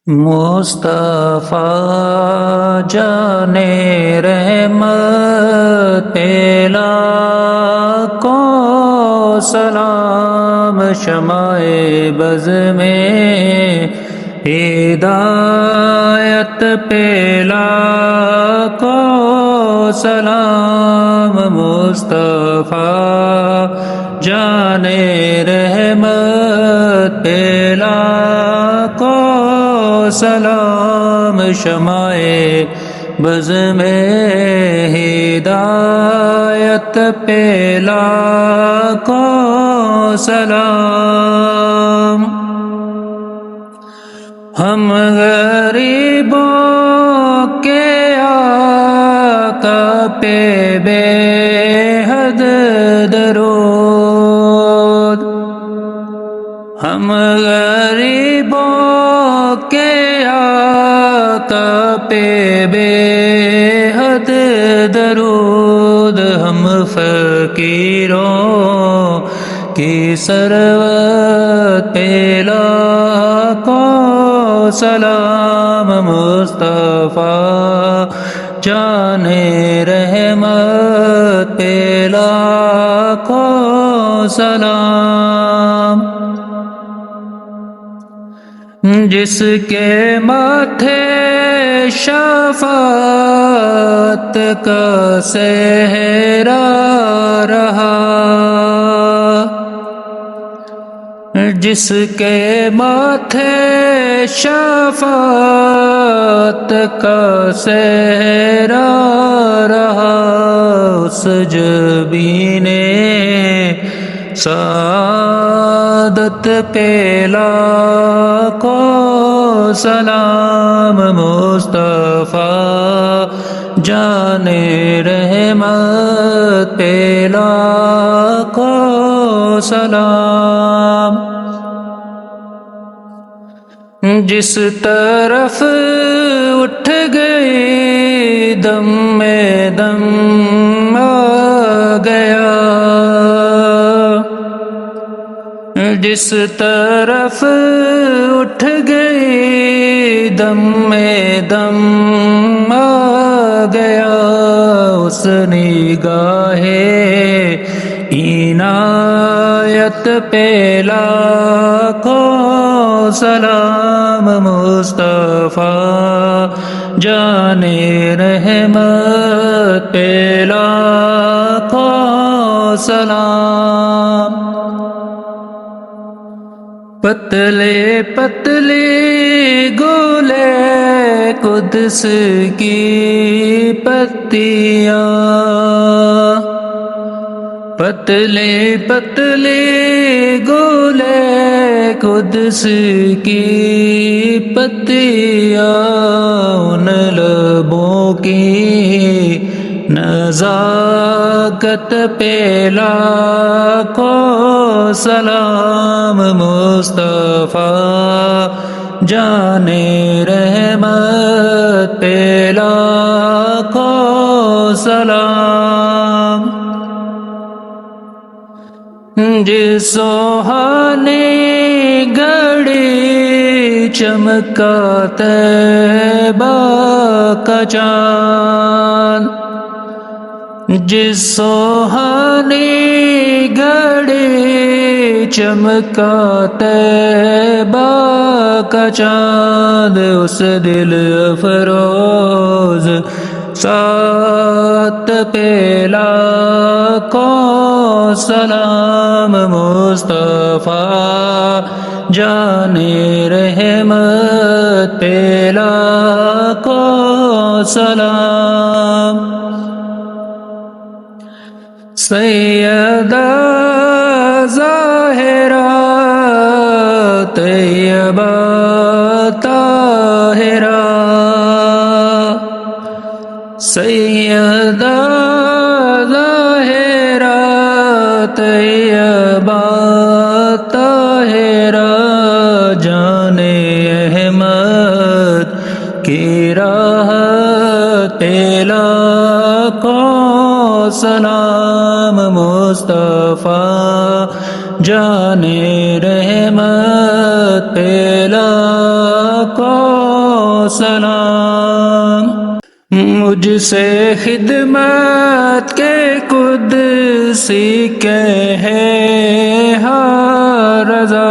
مصطفیٰ جانے رحمت پیلا کو سلام، شمع بز میں ہدایت پیلا کو سلام، مصطفیٰ جانے رحمت پیلا کو سلام، شمع بز میں ہدایت پیلا کو سلام۔ ہم غریبوں کے آقا پہ بے حد درود، ہم غریبوں کے آقا پہ بے حد درود، ہم فقیروں کی ثروت پہ لاکھوں سلام، مصطفیٰ جانے رحمت پہ لاکھوں سلام۔ جس کے ماتھے شفاعت کا صحرا رہا، جس کے ماتھے شفاعت کا صحرا رہا، اس جبین سعادت پہ لاکھوں سلام، مصطفیٰ جانے رحمت پہ لاکھوں سلام۔ جس طرف اٹھ گئی دم میں دم آ گیا، جس طرف اٹھ گئی دم میں دم آ گیا، اس نگاہ عنایت پہ لاکھوں سلام، مصطفیٰ جانے رحمت پہ لاکھوں سلام۔ پتلے پتلے گولے قدس کی پتیاں، پتلے پتلے گولے قدس کی پتیاں، ان لبوں کی نزاکت پہ لاکھوں سلام، مصطفیٰ جانے رحمت پہ لاکھوں سلام۔ جس سوہانی گھڑی چمکا طیبہ کا چاند، جس سوہانی گھڑی چمکا طیبہ کا چاند، اس دل افروز سات پہ لاکھوں سلام، مصطفیٰ جانے رحمت پہ لاکھوں سلام۔ سیدہ ظاہرہ طیبہ طاہرہ، سیدہ ظاہرہ طیبہ طاہرہ، جانے احمد کی راحت پہ لاکھوں سلام، مصطفیٰ جانے رحمت پہ لا لاکھوں سلام، مجھ سے خدمت کے قدسی کہے ہر رضا،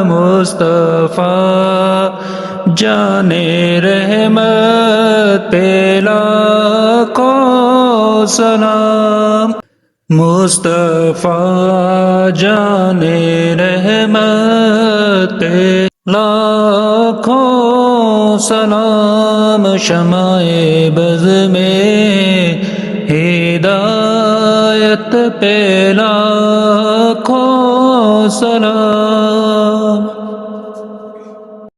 مصطفیٰ جان رحمت پہ لاکھوں سلام، مصطفیٰ جان رحمت پہ لاکھوں سلام، شمع بز میں ہدایت پہ لاکھوں سلام۔